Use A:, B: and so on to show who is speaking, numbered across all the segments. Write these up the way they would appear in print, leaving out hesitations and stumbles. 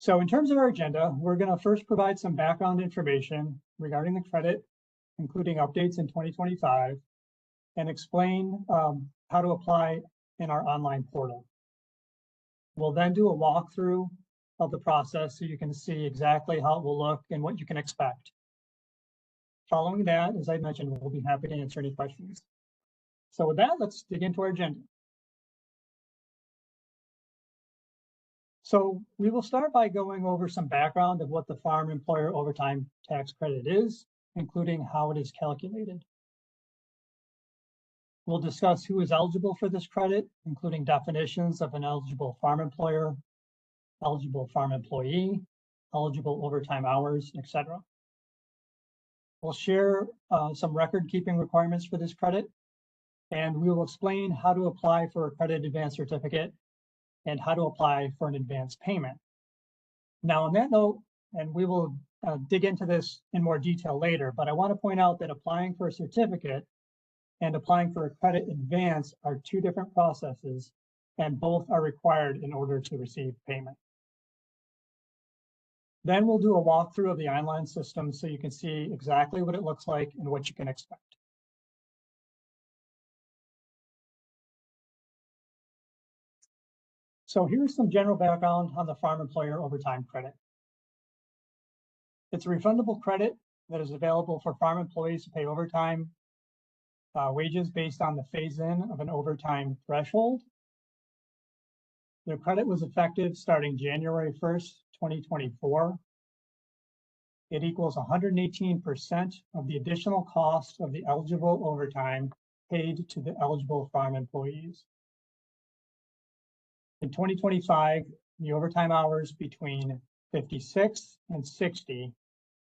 A: So in terms of our agenda, we're going to first provide some background information regarding the credit, including updates in 2025, and explain how to apply in our online portal. We'll then do a walkthrough of the process so you can see exactly how it will look and what you can expect. Following that, as I mentioned, we'll be happy to answer any questions. So with that, let's dig into our agenda. So we will start by going over some background of what the Farm Employer Overtime Tax Credit is, including how it is calculated. We'll discuss who is eligible for this credit, including definitions of an eligible farm employer, eligible farm employee, eligible overtime hours, etc. We'll share some record-keeping requirements for this credit, and we will explain how to apply for a credit advance certificate and how to apply for an advance payment. Now, on that note, and we will dig into this in more detail later, but I want to point out that applying for a certificate and applying for a credit advance are two different processes, and both are required in order to receive payment. Then we'll do a walkthrough of the online system so you can see exactly what it looks like and what you can expect. So here's some general background on the Farm Employer Overtime Credit. It's a refundable credit that is available for farm employees to pay overtime wages based on the phase-in of an overtime threshold. The credit was effective starting January 1st, 2024. It equals 118% of the additional cost of the eligible overtime paid to the eligible farm employees. In 2025, the overtime hours between 56 and 60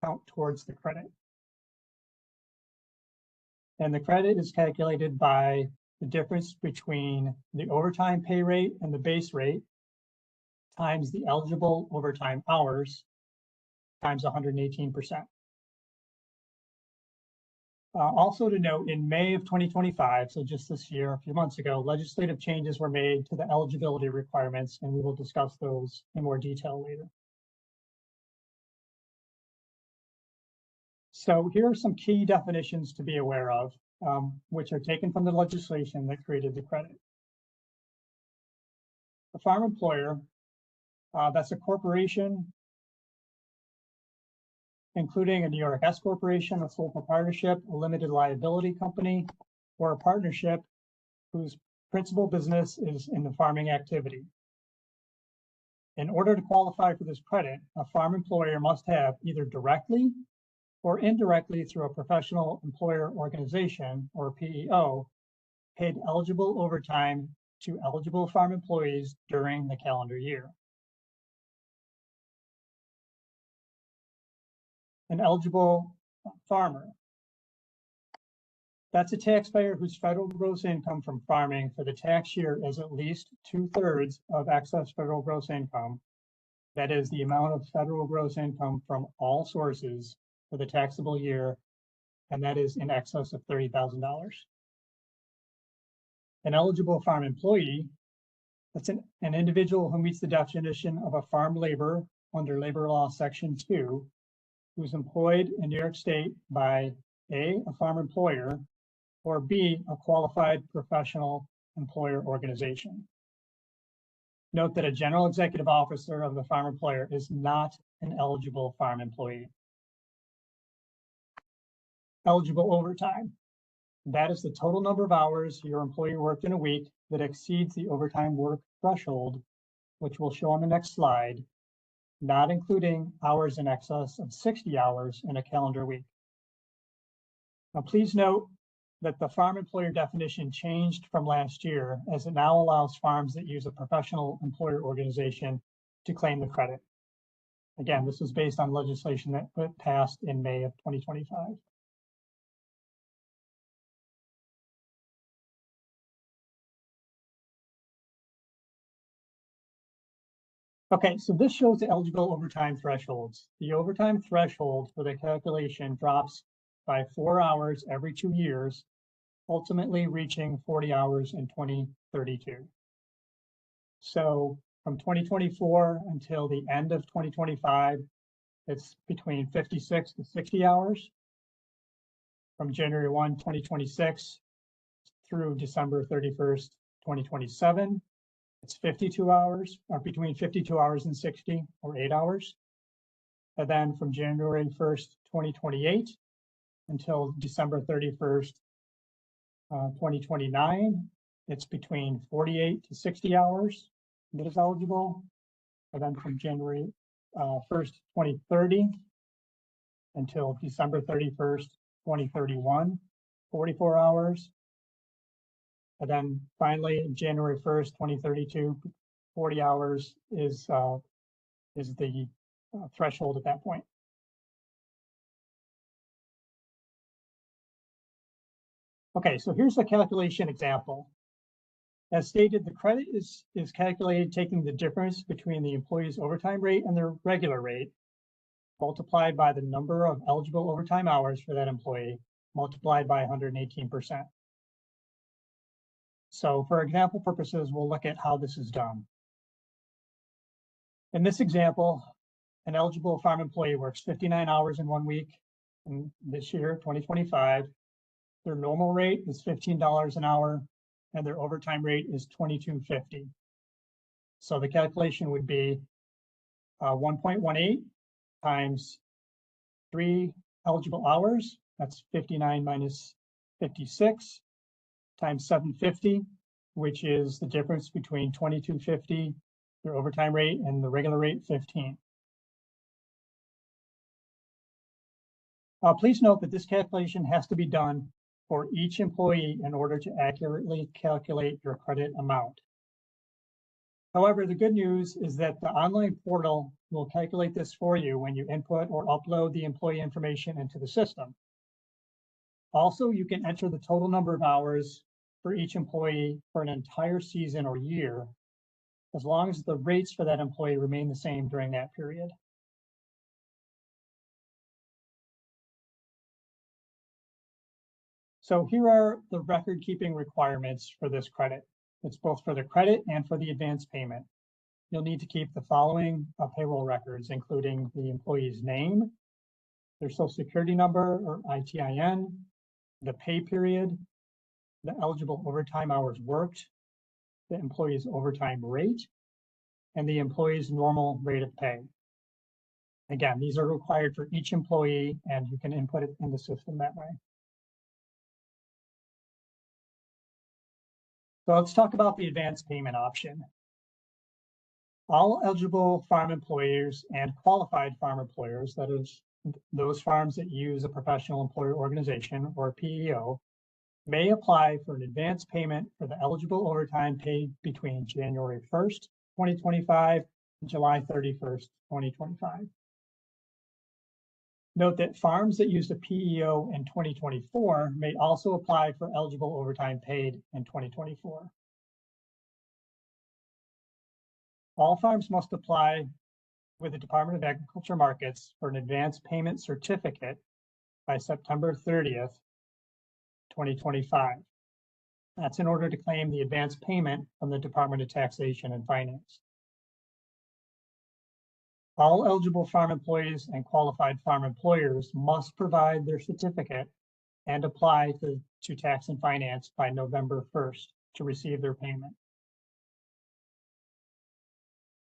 A: count towards the credit. And the credit is calculated by the difference between the overtime pay rate and the base rate times the eligible overtime hours times 118%. Also to note, in May of 2025, so just this year, a few months ago, legislative changes were made to the eligibility requirements, and we will discuss those in more detail later. So here are some key definitions to be aware of, which are taken from the legislation that created the credit. A farm employer, that's a corporation, including a New York S corporation, a sole proprietorship, a limited liability company, or a partnership whose principal business is in the farming activity. In order to qualify for this credit, a farm employer must have either directly or indirectly through a professional employer organization, or PEO, paid eligible overtime to eligible farm employees during the calendar year. An eligible farmer, that's a taxpayer whose federal gross income from farming for the tax year is at least 2/3 of excess federal gross income. That is the amount of federal gross income from all sources for the taxable year, and that is in excess of $30,000. An eligible farm employee, that's an individual who meets the definition of a farm laborer under Labor Law Section 2, who's employed in New York State by A, a farm employer, or B, a qualified professional employer organization. Note that a general executive officer of the farm employer is not an eligible farm employee. Eligible overtime. That is the total number of hours your employee worked in a week that exceeds the overtime work threshold, which we'll show on the next slide, not including hours in excess of 60 hours in a calendar week. Now, please note that the farm employer definition changed from last year, as it now allows farms that use a professional employer organization to claim the credit. Again, this was based on legislation that passed in May of 2025. Okay, so this shows the eligible overtime thresholds. The overtime threshold for the calculation drops by 4 hours every 2 years, ultimately reaching 40 hours in 2032. So From 2024 until the end of 2025, it's between 56 to 60 hours. From January 1, 2026 through December 31st, 2027, it's 52 hours, or between 52 hours and 60, or 8 hours. And then from January 1st, 2028 until December 31st, 2029, it's between 48 to 60 hours that is eligible. And then from January 1st, 2030 until December 31st, 2031, 44 hours. And then finally, January 1st, 2032, 40 hours is the threshold at that point. Okay, so here's the calculation example. As stated, the credit is calculated taking the difference between the employee's overtime rate and their regular rate, multiplied by the number of eligible overtime hours for that employee, multiplied by 118%. So for example purposes, we'll look at how this is done. In this example, an eligible farm employee works 59 hours in 1 week in this year, 2025. Their normal rate is $15 an hour, and their overtime rate is $22.50. So the calculation would be 1.18 times 3 eligible hours, that's 59 minus 56, times 750, which is the difference between 22.50, their overtime rate, and the regular rate 15. Please note that this calculation has to be done for each employee in order to accurately calculate your credit amount. However, the good news is that the online portal will calculate this for you when you input or upload the employee information into the system. Also, you can enter the total number of hours for each employee for an entire season or year, as long as the rates for that employee remain the same during that period. So here are the record keeping requirements for this credit. It's both for the credit and for the advance payment. You'll need to keep the following payroll records, including the employee's name, their social security number or ITIN, the pay period, the eligible overtime hours worked, the employee's overtime rate, and the employee's normal rate of pay. Again, these are required for each employee, and you can input it in the system that way. So let's talk about the advance payment option. All eligible farm employers and qualified farm employers, that is, those farms that use a professional employer organization or PEO, may apply for an advance payment for the eligible overtime paid between January 1st, 2025 and July 31st, 2025. Note that farms that used a PEO in 2024 may also apply for eligible overtime paid in 2024. All farms must apply with the Department of Agriculture Markets for an advance payment certificate by September 30th, 2025. That's in order to claim the advance payment from the Department of Taxation and Finance. All eligible farm employees and qualified farm employers must provide their certificate and apply to Tax and Finance by November 1st to receive their payment.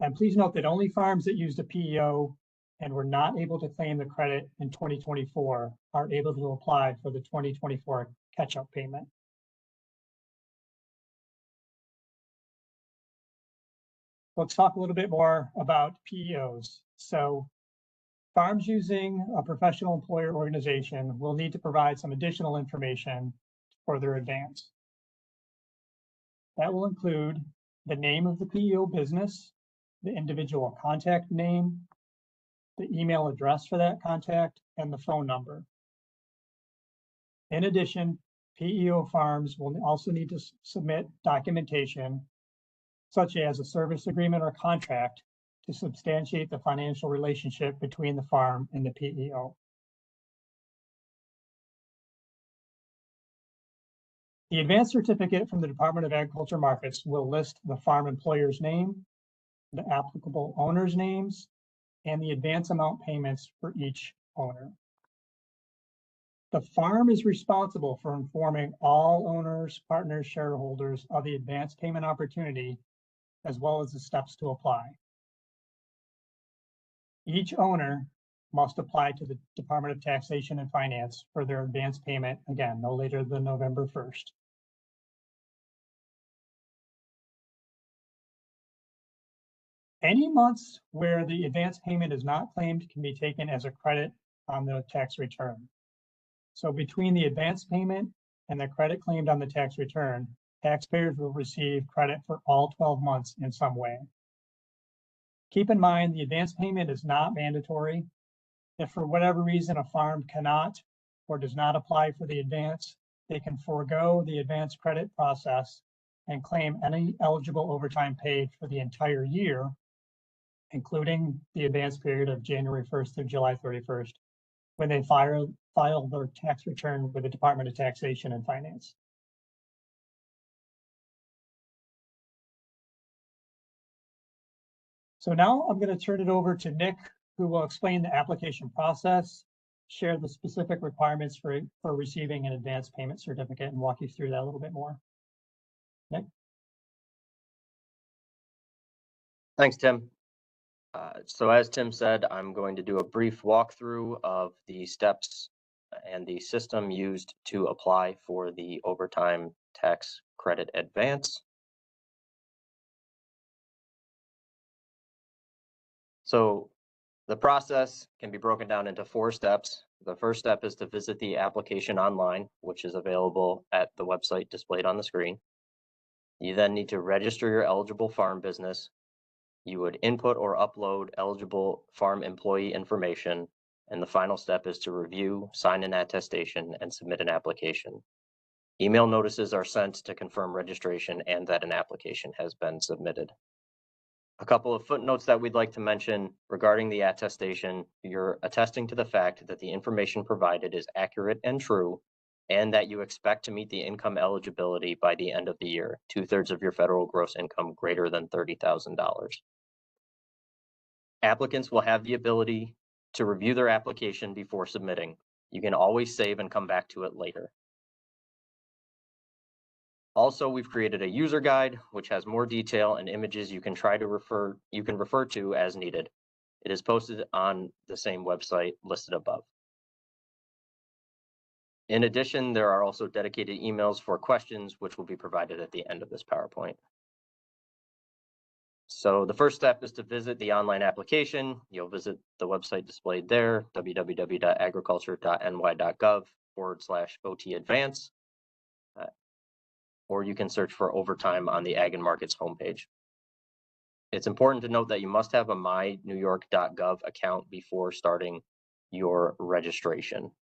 A: And please note that only farms that used a PEO and were not able to claim the credit in 2024 are able to apply for the 2024 catch-up payment. Let's talk a little bit more about PEOs. So farms using a professional employer organization will need to provide some additional information for their advance. That will include the name of the PEO business, the individual contact name, the email address for that contact, and the phone number. In addition, PEO farms will also need to submit documentation such as a service agreement or contract to substantiate the financial relationship between the farm and the PEO. The advance certificate from the Department of Agriculture Markets will list the farm employer's name, the applicable owners' names, and the advance amount payments for each owner. The farm is responsible for informing all owners, partners, shareholders of the advance payment opportunity, as well as the steps to apply. Each owner must apply to the Department of Taxation and Finance for their advance payment, again, no later than November 1st. Any months where the advance payment is not claimed can be taken as a credit on the tax return. So between the advance payment and the credit claimed on the tax return, taxpayers will receive credit for all 12 months in some way. Keep in mind, the advance payment is not mandatory. If for whatever reason a farm cannot or does not apply for the advance, they can forego the advance credit process and claim any eligible overtime paid for the entire year, including the advance period of January 1st through July 31st, when they file their tax return with the Department of Taxation and Finance. So now I'm going to turn it over to Nick, who will explain the application process, share the specific requirements for receiving an advance payment certificate, and walk you through that a little bit more. Nick?
B: Thanks, Tim. So as Tim said, I'm going to do a brief walkthrough of the steps and the system used to apply for the overtime tax credit advance. So the process can be broken down into 4 steps. The first step is to visit the application online, which is available at the website displayed on the screen. You then need to register your eligible farm business. You would input or upload eligible farm employee information, and the final step is to review, sign an attestation, and submit an application. Email notices are sent to confirm registration and that an application has been submitted. A couple of footnotes that we'd like to mention regarding the attestation: you're attesting to the fact that the information provided is accurate and true, and that you expect to meet the income eligibility by the end of the year, 2/3 of your federal gross income greater than $30,000. Applicants will have the ability to review their application before submitting. You can always save and come back to it later. Also, we've created a user guide, which has more detail and images you can refer to as needed. It is posted on the same website listed above. In addition, there are also dedicated emails for questions, which will be provided at the end of this PowerPoint. So the first step is to visit the online application. You'll visit the website displayed there, www.agriculture.ny.gov/OT-advance, or you can search for overtime on the Ag and Markets homepage. It's important to note that you must have a mynewyork.gov account before starting your registration.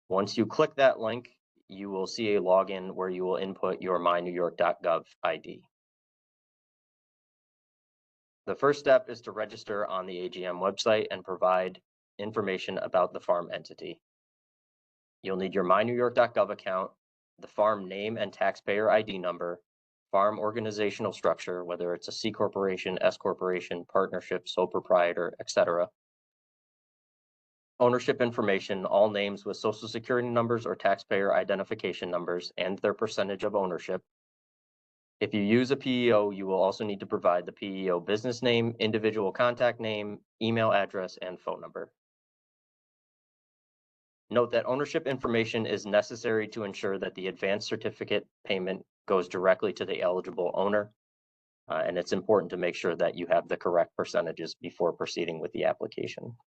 B: Once you click that link, you will see a login where you will input your mynewyork.gov ID. The first step is to register on the AGM website and provide information about the farm entity. You'll need your mynewyork.gov account, the farm name and taxpayer ID number, farm organizational structure, whether it's a C corporation, S corporation, partnership, sole proprietor, etc. Ownership information, all names with social security numbers or taxpayer identification numbers, and their percentage of ownership. If you use a PEO, you will also need to provide the PEO business name, individual contact name, email address, and phone number. Note that ownership information is necessary to ensure that the advance certificate payment goes directly to the eligible owner, and it's important to make sure that you have the correct percentages before proceeding with the application.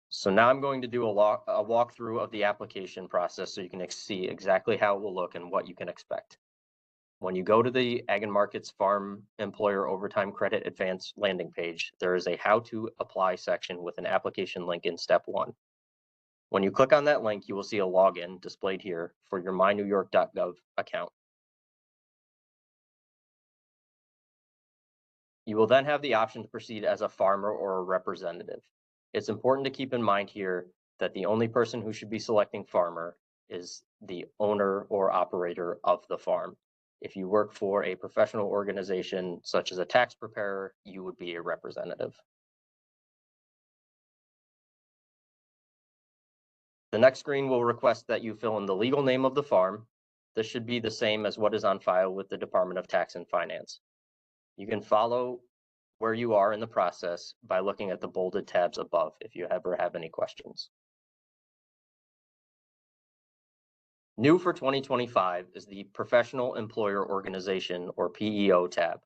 B: So now I'm going to do a walkthrough of the application process so you can see exactly how it will look and what you can expect. When you go to the Ag and Markets Farm Employer Overtime Credit Advance landing page, there is a How to Apply section with an application link in step 1. When you click on that link, you will see a login displayed here for your mynewyork.gov account. You will then have the option to proceed as a farmer or a representative. It's important to keep in mind here that the only person who should be selecting farmer is the owner or operator of the farm. If you work for a professional organization, such as a tax preparer, you would be a representative. The next screen will request that you fill in the legal name of the farm. This should be the same as what is on file with the Department of Tax and Finance. You can follow where you are in the process by looking at the bolded tabs above if you ever have any questions. New for 2025 is the Professional Employer Organization, or PEO tab.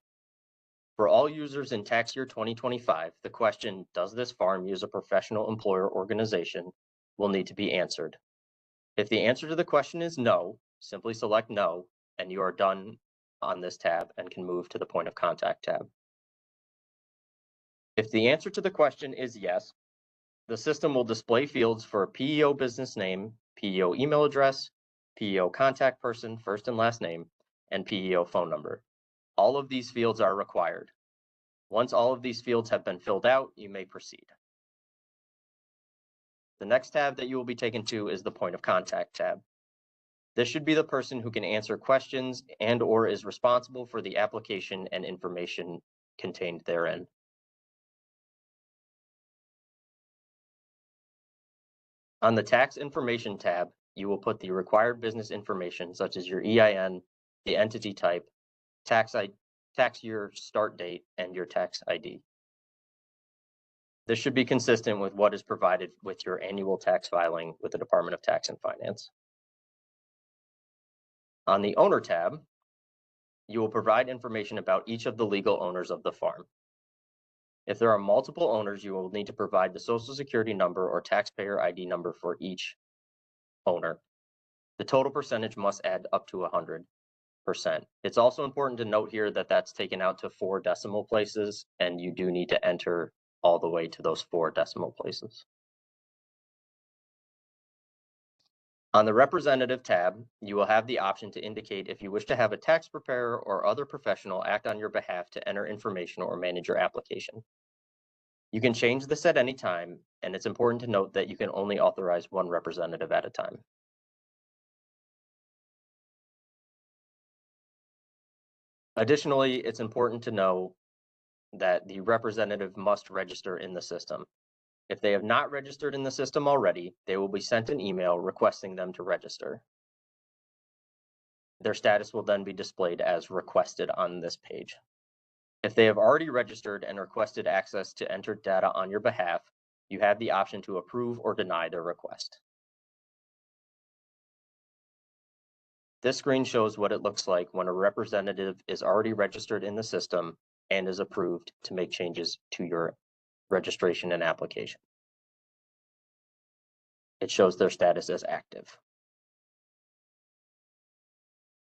B: For all users in tax year 2025, the question, does this farm use a professional employer organization, will need to be answered. If the answer to the question is no, simply select no, and you are done on this tab and can move to the point of contact tab. If the answer to the question is yes, the system will display fields for PEO business name, PEO email address, PEO contact person, first and last name, and PEO phone number. All of these fields are required. Once all of these fields have been filled out, you may proceed. The next tab that you will be taken to is the point of contact tab. This should be the person who can answer questions and/or is responsible for the application and information contained therein. On the Tax Information tab, you will put the required business information such as your EIN, the entity type, tax year start date, and your tax ID. This should be consistent with what is provided with your annual tax filing with the Department of Tax and Finance. On the Owner tab, you will provide information about each of the legal owners of the farm. If there are multiple owners, you will need to provide the Social Security number or taxpayer ID number for each owner. The total percentage must add up to 100%. It's also important to note here that that's taken out to 4 decimal places, and you do need to enter all the way to those 4 decimal places. On the Representative tab, you will have the option to indicate if you wish to have a tax preparer or other professional act on your behalf to enter information or manage your application. You can change this at any time, and it's important to note that you can only authorize 1 representative at a time. Additionally, it's important to know that the representative must register in the system. If they have not registered in the system already, they will be sent an email requesting them to register. Their status will then be displayed as requested on this page. If they have already registered and requested access to entered data on your behalf, you have the option to approve or deny their request. This screen shows what it looks like when a representative is already registered in the system and is approved to make changes to your registration and application. It shows their status as active.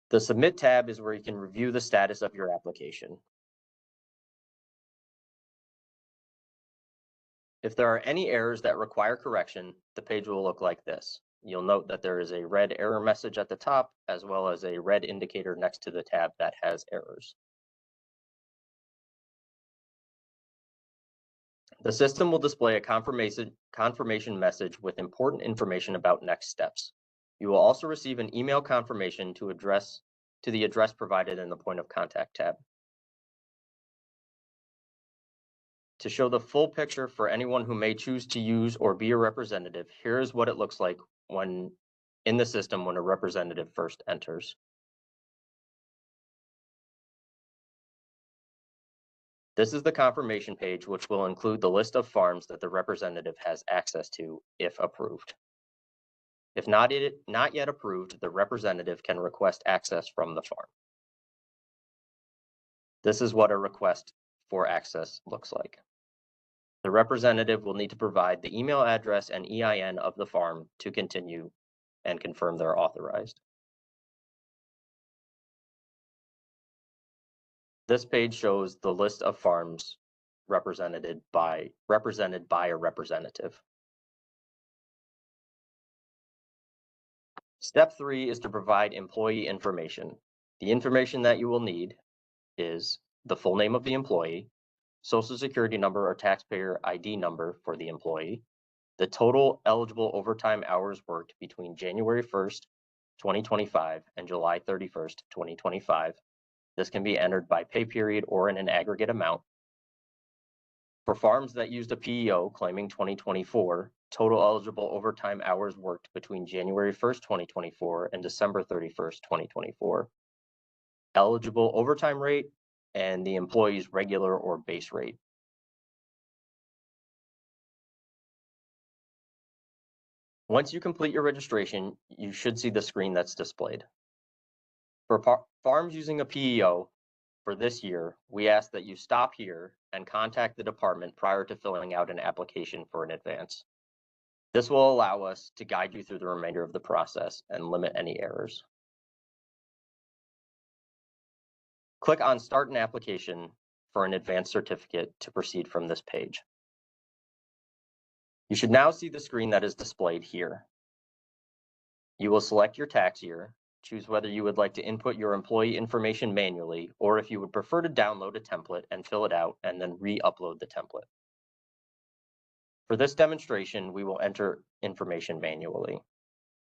B: The Submit tab is where you can review the status of your application. If there are any errors that require correction, the page will look like this. You'll note that there is a red error message at the top, as well as a red indicator next to the tab that has errors. The system will display a confirmation message with important information about next steps. You will also receive an email confirmation to the address provided in the Point of Contact tab. To show the full picture for anyone who may choose to use or be a representative, here is what it looks like when in the system when a representative first enters. This is the confirmation page, which will include the list of farms that the representative has access to if approved. If not yet approved, the representative can request access from the farm. This is what a request for access looks like. The representative will need to provide the email address and EIN of the farm to continue and confirm they're authorized. This page shows the list of farms represented by a representative. Step 3 is to provide employee information. The information that you will need is the full name of the employee, Social Security number or taxpayer ID number for the employee, the total eligible overtime hours worked between January 1st 2025, and July 31st, 2025. This can be entered by pay period or in an aggregate amount. For farms that used a PEO claiming 2024, total eligible overtime hours worked between January 1st, 2024 and December 31st, 2024. Eligible overtime rate and the employee's regular or base rate. Once you complete your registration, you should see the screen that's displayed. For farms using a PEO for this year, we ask that you stop here and contact the department prior to filling out an application for an advance. This will allow us to guide you through the remainder of the process and limit any errors. Click on Start an Application for an advanced certificate to proceed from this page. You should now see the screen that is displayed here. You will select your tax year, choose whether you would like to input your employee information manually, or if you would prefer to download a template and fill it out and then re-upload the template. For this demonstration, we will enter information manually.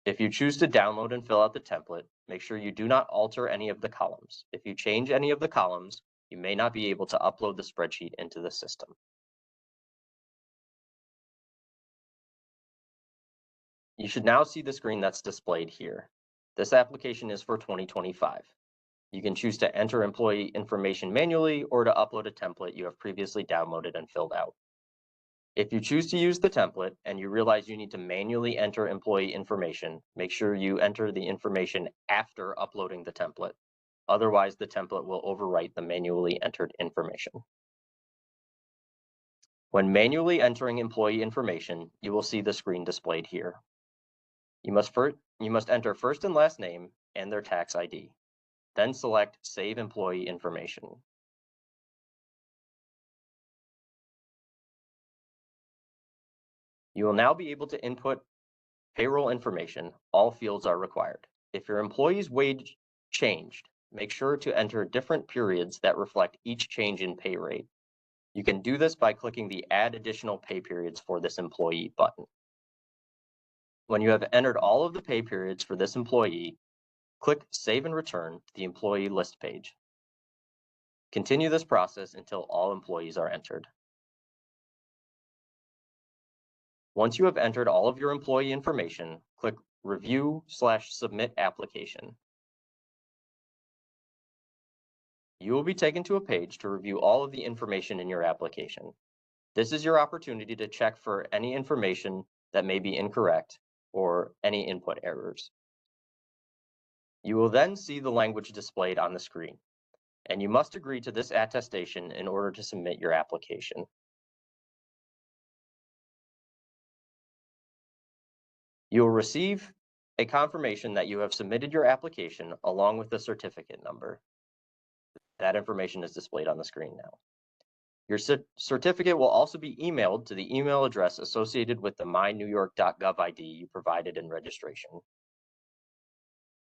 B: If you choose to download and fill out the template, make sure you do not alter any of the columns. If you change any of the columns, you may not be able to upload the spreadsheet into the system. You should now see the screen that's displayed here. This application is for 2025. You can choose to enter employee information manually or to upload a template you have previously downloaded and filled out. If you choose to use the template and you realize you need to manually enter employee information, make sure you enter the information after uploading the template. Otherwise, the template will overwrite the manually entered information. When manually entering employee information, you will see the screen displayed here. You must enter first and last name and their tax ID. Then select Save Employee Information. You will now be able to input payroll information. All fields are required. If your employee's wage changed, make sure to enter different periods that reflect each change in pay rate. You can do this by clicking the Add Additional Pay Periods for this employee button. When you have entered all of the pay periods for this employee, click Save and Return to the employee list page. Continue this process until all employees are entered. Once you have entered all of your employee information, click Review/Submit Application. You will be taken to a page to review all of the information in your application. This is your opportunity to check for any information that may be incorrect or any input errors. You will then see the language displayed on the screen, and you must agree to this attestation in order to submit your application. You will receive a confirmation that you have submitted your application along with the certificate number. That information is displayed on the screen now. Your certificate will also be emailed to the email address associated with the mynewyork.gov ID you provided in registration.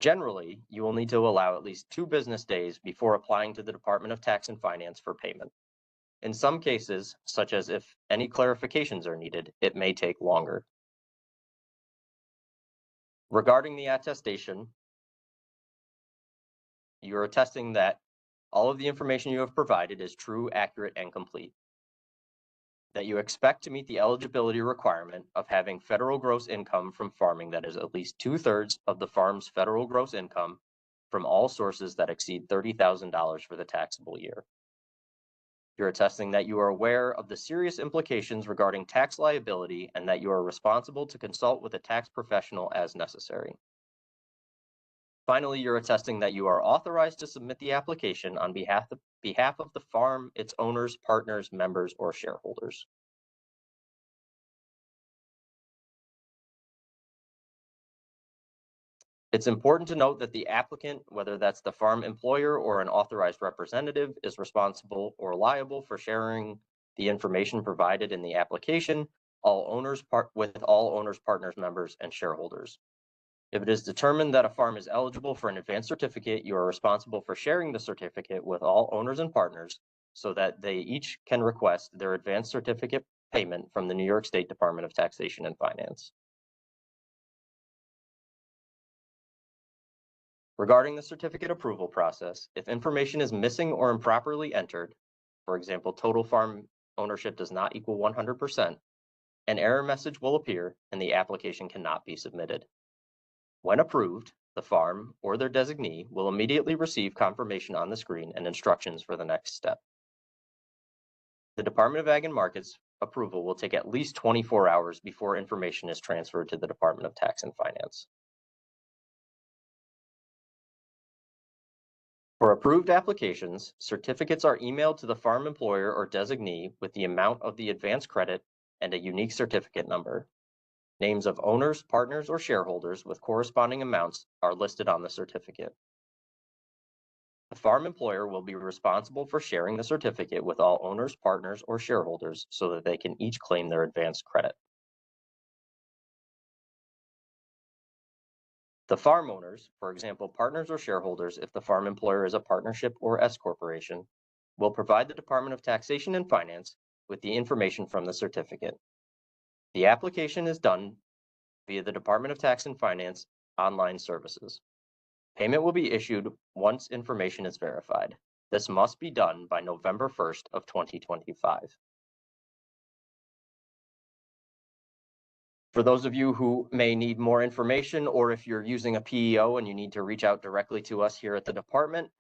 B: Generally, you will need to allow at least 2 business days before applying to the Department of Tax and Finance for payment. In some cases, such as if any clarifications are needed, it may take longer. Regarding the attestation, you are attesting that all of the information you have provided is true, accurate, and complete. That you expect to meet the eligibility requirement of having federal gross income from farming that is at least 2/3 of the farm's federal gross income from all sources that exceed $30,000 for the taxable year. You're attesting that you are aware of the serious implications regarding tax liability and that you are responsible to consult with a tax professional as necessary. Finally, you're attesting that you are authorized to submit the application on behalf of the farm, its owners, partners, members, or shareholders. It's important to note that the applicant, whether that's the farm employer or an authorized representative, is responsible or liable for sharing the information provided in the application with all owners, partners, members, and shareholders. If it is determined that a farm is eligible for an advanced certificate, you are responsible for sharing the certificate with all owners and partners so that they each can request their advanced certificate payment from the New York State Department of Taxation and Finance. Regarding the certificate approval process, if information is missing or improperly entered, for example, total farm ownership does not equal 100%, an error message will appear and the application cannot be submitted. When approved, the farm or their designee will immediately receive confirmation on the screen and instructions for the next step. The Department of Ag and Markets approval will take at least 24 hours before information is transferred to the Department of Tax and Finance. For approved applications, certificates are emailed to the farm employer or designee with the amount of the advance credit and a unique certificate number. Names of owners, partners, or shareholders with corresponding amounts are listed on the certificate. The farm employer will be responsible for sharing the certificate with all owners, partners, or shareholders so that they can each claim their advance credit. The farm owners, for example, partners or shareholders, if the farm employer is a partnership or S corporation, will provide the Department of Taxation and Finance with the information from the certificate. The application is done via the Department of Tax and Finance online services. Payment will be issued once information is verified. This must be done by November 1st of 2025. For those of you who may need more information, or if you're using a PEO and you need to reach out directly to us here at the department,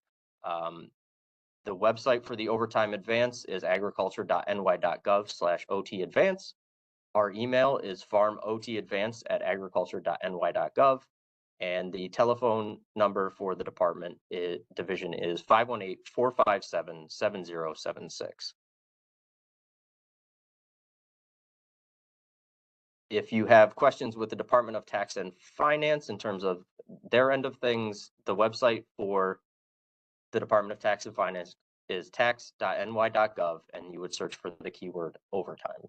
B: the website for the overtime advance is agriculture.ny.gov/OT advance. Our email is farmotadvance@agriculture.ny.gov. And the telephone number for the department division is 518-457-7076. If you have questions with the Department of Tax and Finance in terms of their end of things, the website for the Department of Tax and Finance is tax.ny.gov, and you would search for the keyword overtime.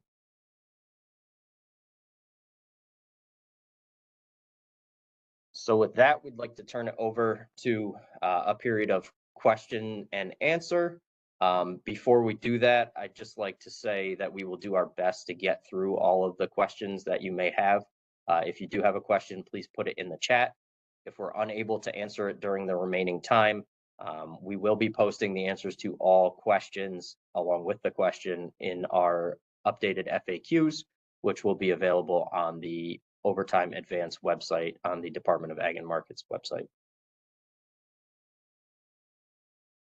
B: So with that, we'd like to turn it over to a period of question and answer. Before we do that, I'd just like to say that we will do our best to get through all of the questions that you may have. If you do have a question, please put it in the chat. If we're unable to answer it during the remaining time, we will be posting the answers to all questions along with the question in our updated FAQs, which will be available on the Overtime Advance website on the Department of Ag and Markets website.